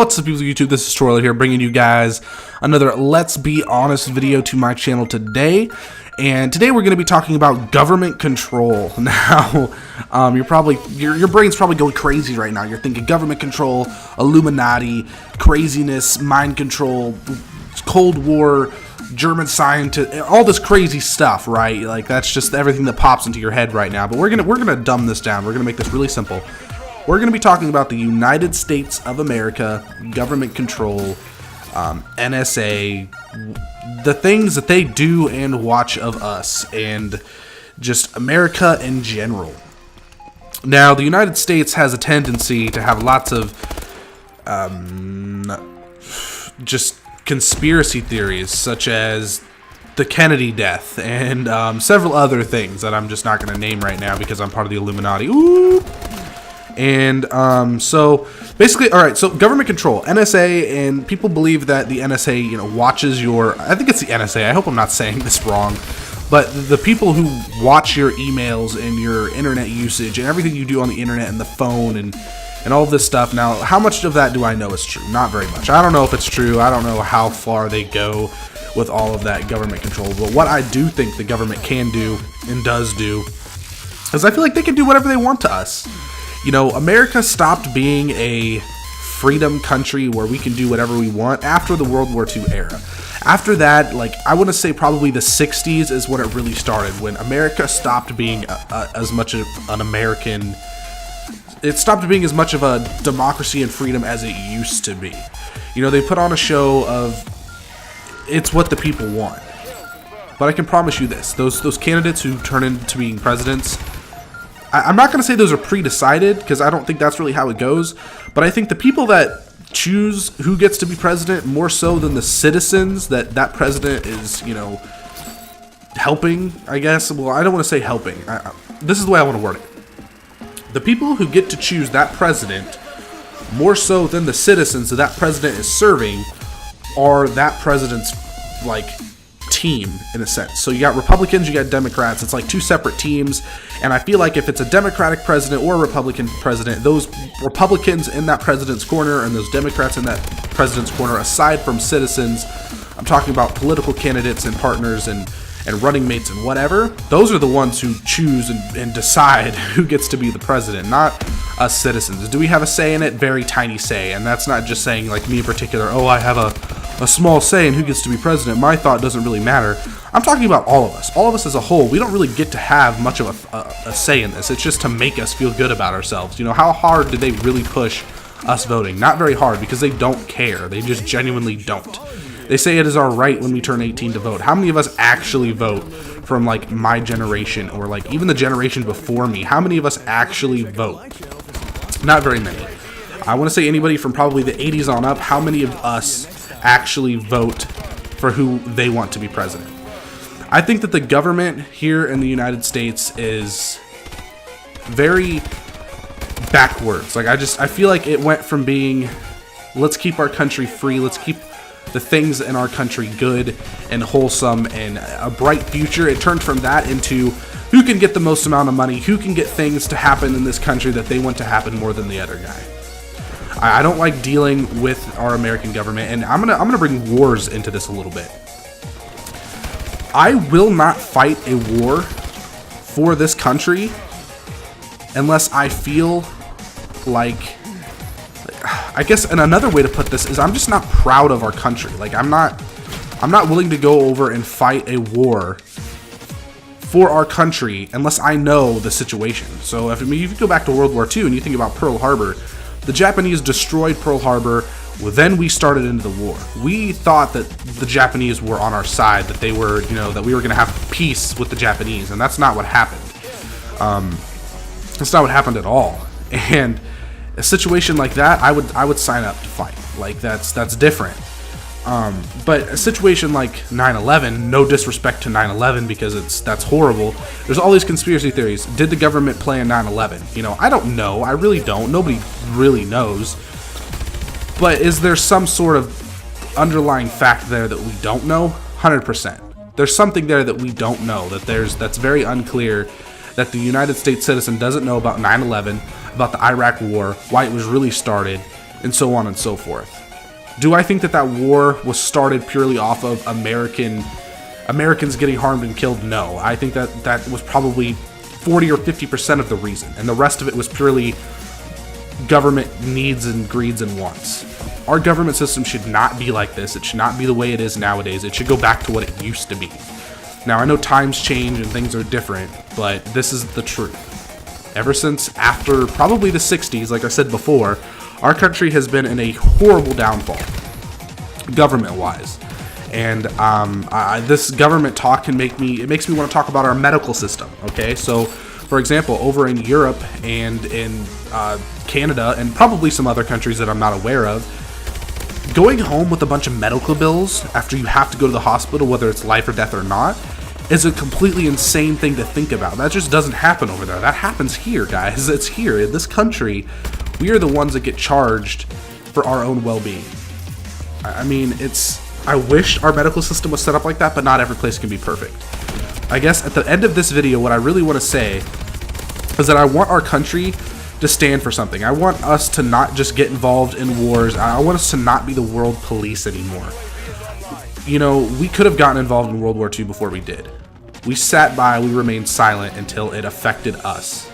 What's up, people of YouTube? This is Troiler here, bringing you guys another Let's Be Honest video to my channel today. And today we're going to be talking about government control. Now, your brain's probably going crazy right now. You're thinking government control, Illuminati, craziness, mind control, Cold War, German scientist, all this crazy stuff, right? Like, that's just everything that pops into your head right now. But we're gonna dumb this down. We're gonna make this really simple. We're going to be talking about the United States of America, government control, NSA, the things that they do and watch of us, and just America in general. Now, the United States has a tendency to have lots of just conspiracy theories, such as the Kennedy death and several other things that I'm just not going to name right now because I'm part of the Illuminati. Ooh! And so basically, all right, so government control, NSA, and people believe that the NSA, watches your, I think it's the NSA, I hope I'm not saying this wrong, but the people who watch your emails and your internet usage and everything you do on the internet and the phone and all this stuff. Now, how much of that do I know is true? Not very much. I don't know if it's true. I don't know how far they go with all of that government control. But what I do think the government can do and does do is I feel like they can do whatever they want to us. America stopped being a freedom country where we can do whatever we want after the World War II era. After that, I want to say probably the 60s is when it really started, when America stopped being as much of an American. It stopped being as much of a democracy and freedom as it used to be. They put on a show of it's what the people want. But I can promise you this, those candidates who turn into being presidents, I'm not going to say those are pre-decided, because I don't think that's really how it goes, but I think the people that choose who gets to be president more so than the citizens that president is, helping, I guess. Well, I don't want to say helping. This is the way I want to word it. The people who get to choose that president more so than the citizens that president is serving are that president's, team, in a sense. So you got Republicans, you got Democrats. It's like two separate teams, and I feel like if it's a Democratic president or a Republican president, those Republicans in that president's corner and those Democrats in that president's corner, aside from citizens, I'm talking about political candidates and partners and running mates and whatever, those are the ones who choose and decide who gets to be the president, not us citizens. Do we have a say in it? Very tiny say, and that's not just saying, like, me in particular, oh, I have a small say in who gets to be president. My thought doesn't really matter. I'm talking about all of us as a whole. We don't really get to have much of a say in this. It's just to make us feel good about ourselves. How hard do they really push us voting? Not very hard, because they don't care. They just genuinely don't. They say it is our right when we turn 18 to vote. How many of us actually vote from, my generation or, even the generation before me? How many of us actually vote? Not very many. I want to say anybody from probably the 80s on up, how many of us actually vote for who they want to be president? I think that the government here in the United States is very backwards. I feel like it went from being, let's keep our country free, let's keep the things in our country good and wholesome and a bright future. It turned from that into who can get the most amount of money, who can get things to happen in this country that they want to happen more than the other guy. I don't like dealing with our American government, and I'm gonna bring wars into this a little bit. I will not fight a war for this country unless I feel like, I guess, and another way to put this is I'm just not proud of our country. I'm not willing to go over and fight a war for our country unless I know the situation. So if you go back to World War II and you think about Pearl Harbor, the Japanese destroyed Pearl Harbor. Well, then we started into the war. We thought that the Japanese were on our side, that they were, that we were going to have peace with the Japanese, and that's not what happened. That's not what happened at all. And a situation like that, I would sign up to fight. That's different. But a situation like 9/11, no disrespect to 9/11 because that's horrible. There's all these conspiracy theories. Did the government plan 9/11? I don't know. I really don't. Nobody really knows. But is there some sort of underlying fact there that we don't know? 100%. There's something there that we don't know, that's very unclear, that the United States citizen doesn't know about 9/11, about the Iraq War, why it was really started, and so on and so forth. Do I think that that war was started purely off of Americans getting harmed and killed? No. I think that that was probably 40 or 50% of the reason, and the rest of it was purely government needs and greeds and wants. Our government system should not be like this. It should not be the way it is nowadays. It should go back to what it used to be. Now, I know times change and things are different, but this is the truth. Ever since after probably the 60s, like I said before, our country has been in a horrible downfall, government-wise. And this government talk makes me want to talk about our medical system, okay? So, for example, over in Europe and in Canada and probably some other countries that I'm not aware of, going home with a bunch of medical bills after you have to go to the hospital, whether it's life or death or not, is a completely insane thing to think about. That just doesn't happen over there. That happens here, guys. It's here. In this country, we are the ones that get charged for our own well-being. I mean, I wish our medical system was set up like that, but not every place can be perfect. I guess at the end of this video, what I really want to say is that I want our country to stand for something. I want us to not just get involved in wars. I want us to not be the world police anymore. You know, we could have gotten involved in World War II before we did. We sat by, we remained silent until it affected us.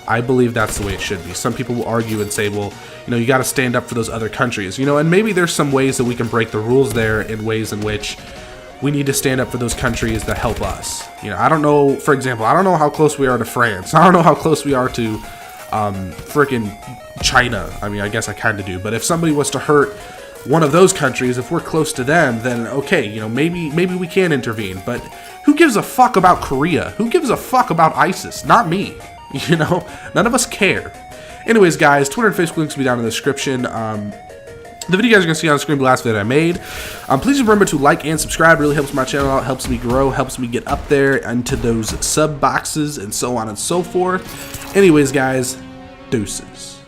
I believe that's the way it should be. Some people will argue and say, well, you know, you got to stand up for those other countries. You know, and maybe there's some ways that we can break the rules there in ways in which we need to stand up for those countries that help us. You know, I don't know, for example, I don't know how close we are to France. I don't know how close we are to freaking China. I mean, I guess I kind of do. But if somebody was to hurt one of those countries, if we're close to them, then okay, you know, maybe we can intervene. But who gives a fuck about Korea? Who gives a fuck about ISIS? Not me. You know, none of us care. Anyways, guys, Twitter and Facebook links will be down in the description. The video you guys are going to see on the screen, the last video I made. Please remember to like and subscribe. It really helps my channel out, helps me grow, helps me get up there into those sub boxes and so on and so forth. Anyways, guys, deuces.